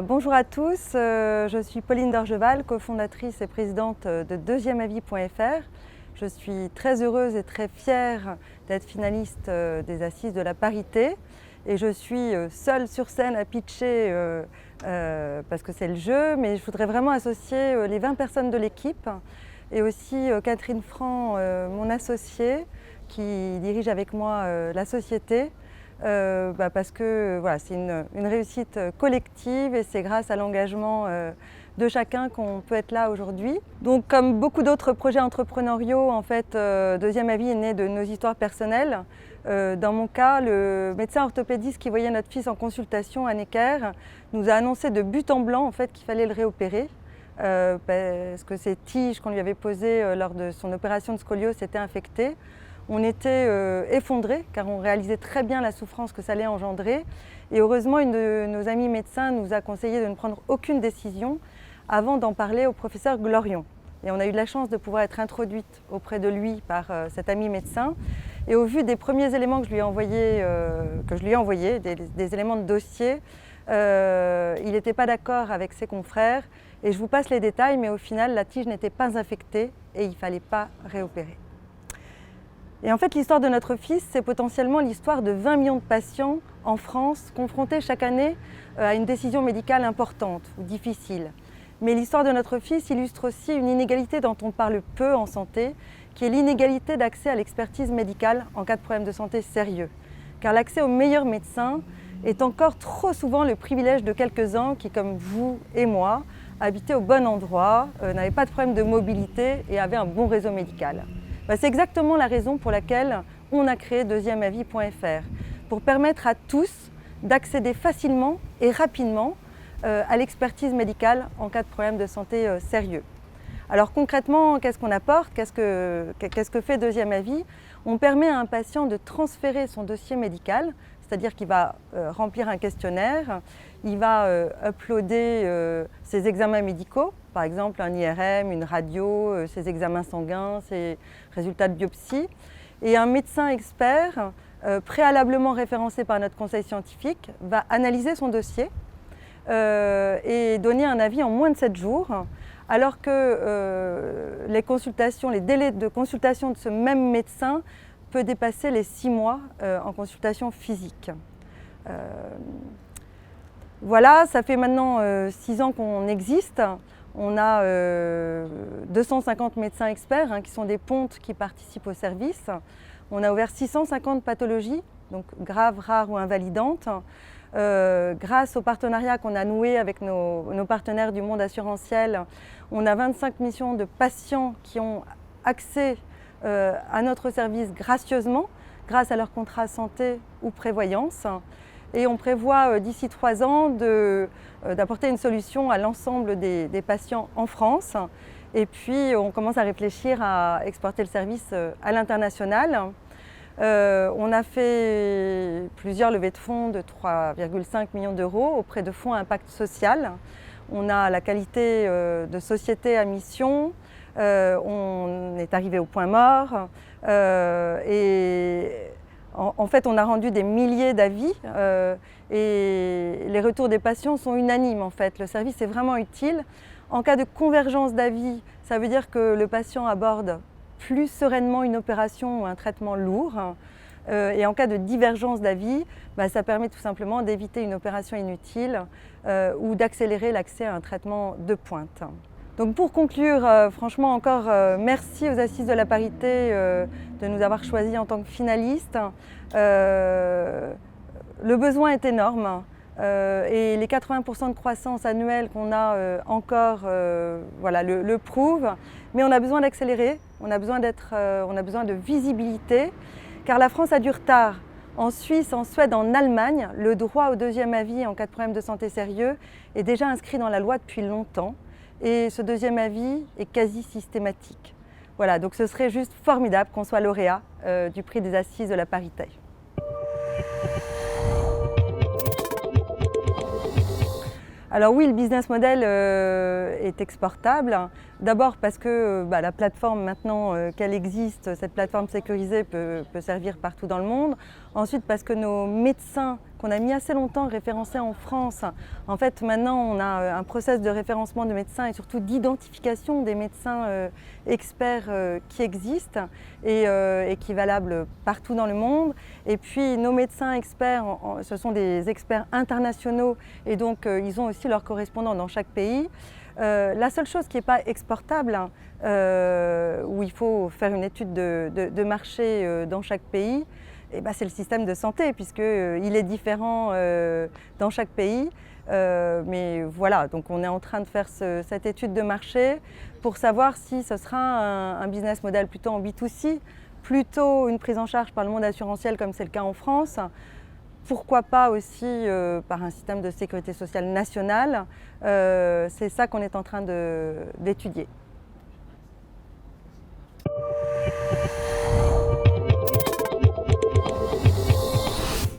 Bonjour à tous, je suis Pauline Dorgeval, cofondatrice et présidente de deuxièmeavis.fr. Je suis très heureuse et très fière d'être finaliste des Assises de la parité et je suis seule sur scène à pitcher parce que c'est le jeu, mais je voudrais vraiment associer les 20 personnes de l'équipe et aussi Catherine Franc, mon associée, qui dirige avec moi la société. Parce que voilà, c'est une réussite collective et c'est grâce à l'engagement de chacun qu'on peut être là aujourd'hui. Donc comme beaucoup d'autres projets entrepreneuriaux, en fait, Deuxième Avis est né de nos histoires personnelles. Dans mon cas, le médecin orthopédiste qui voyait notre fils en consultation à Necker nous a annoncé de but en blanc en fait, qu'il fallait le réopérer. Parce que ces tiges qu'on lui avait posées lors de son opération de scoliose s'étaient infectées. On était effondrés car on réalisait très bien la souffrance que ça allait engendrer. Et heureusement, une de nos amies médecins nous a conseillé de ne prendre aucune décision avant d'en parler au professeur Glorion. Et on a eu de la chance de pouvoir être introduite auprès de lui par cet ami médecin. Et au vu des premiers éléments que je lui ai envoyés, des éléments de dossier, il n'était pas d'accord avec ses confrères. Et je vous passe les détails, mais au final, la tige n'était pas infectée et il ne fallait pas réopérer. Et en fait, l'histoire de notre fils, c'est potentiellement l'histoire de 20 millions de patients en France confrontés chaque année à une décision médicale importante ou difficile. Mais l'histoire de notre fils illustre aussi une inégalité dont on parle peu en santé, qui est l'inégalité d'accès à l'expertise médicale en cas de problème de santé sérieux. Car l'accès aux meilleurs médecins est encore trop souvent le privilège de quelques-uns qui, comme vous et moi, habitaient au bon endroit, n'avaient pas de problème de mobilité et avaient un bon réseau médical. C'est exactement la raison pour laquelle on a créé deuxièmeavis.fr, pour permettre à tous d'accéder facilement et rapidement à l'expertise médicale en cas de problème de santé sérieux. Alors concrètement, qu'est-ce qu'on apporte? Qu'est-ce que fait Deuxième Avis? On permet à un patient de transférer son dossier médical, c'est-à-dire qu'il va remplir un questionnaire, il va uploader ses examens médicaux, par exemple un IRM, une radio, ses examens sanguins, ses résultats de biopsie. Et un médecin expert, préalablement référencé par notre conseil scientifique, va analyser son dossier et donner un avis en moins de 7 jours, alors que les délais de consultation de ce même médecin peut dépasser les 6 mois en consultation physique. Voilà, ça fait maintenant 6 ans qu'on existe. On a 250 médecins experts qui sont des pontes qui participent au service. On a ouvert 650 pathologies, donc graves, rares ou invalidantes. Grâce au partenariat qu'on a noué avec nos partenaires du monde assurantiel, on a 25 millions de patients qui ont accès à notre service gracieusement, grâce à leur contrat santé ou prévoyance. Et on prévoit d'ici 3 ans d'apporter une solution à l'ensemble des patients en France. Et puis on commence à réfléchir à exporter le service à l'international. On a fait plusieurs levées de fonds de 3,5 millions d'euros auprès de fonds à impact social. On a la qualité de société à mission. On est arrivé au point mort. En fait, on a rendu des milliers d'avis et les retours des patients sont unanimes. En fait, le service est vraiment utile. En cas de convergence d'avis, ça veut dire que le patient aborde plus sereinement une opération ou un traitement lourd. Et en cas de divergence d'avis, ça permet tout simplement d'éviter une opération inutile ou d'accélérer l'accès à un traitement de pointe. Donc pour conclure, franchement encore merci aux Assises de la parité de nous avoir choisis en tant que finalistes. Le besoin est énorme et les 80% de croissance annuelle qu'on a encore le prouvent. Mais on a besoin d'accélérer, on a besoin de visibilité, car la France a du retard. En Suisse, en Suède, en Allemagne, le droit au deuxième avis en cas de problème de santé sérieux est déjà inscrit dans la loi depuis longtemps. Et ce deuxième avis est quasi systématique. Voilà, donc ce serait juste formidable qu'on soit lauréat du prix des Assises de la parité. Alors oui, le business model est exportable. D'abord parce que la plateforme maintenant qu'elle existe, cette plateforme sécurisée peut servir partout dans le monde. Ensuite parce que nos médecins, qu'on a mis assez longtemps référencés en France, en fait maintenant on a un process de référencement de médecins et surtout d'identification des médecins experts qui existent et qui est valable partout dans le monde. Et puis nos médecins experts, ce sont des experts internationaux et donc ils ont aussi leurs correspondants dans chaque pays. La seule chose qui n'est pas exportable, où il faut faire une étude de marché dans chaque pays, c'est le système de santé, puisqu'il est différent dans chaque pays. Mais voilà, donc on est en train de faire cette étude de marché pour savoir si ce sera un business model plutôt en B2C, plutôt une prise en charge par le monde assurantiel comme c'est le cas en France. Pourquoi pas aussi par un système de sécurité sociale nationale. C'est ça qu'on est en train d'étudier.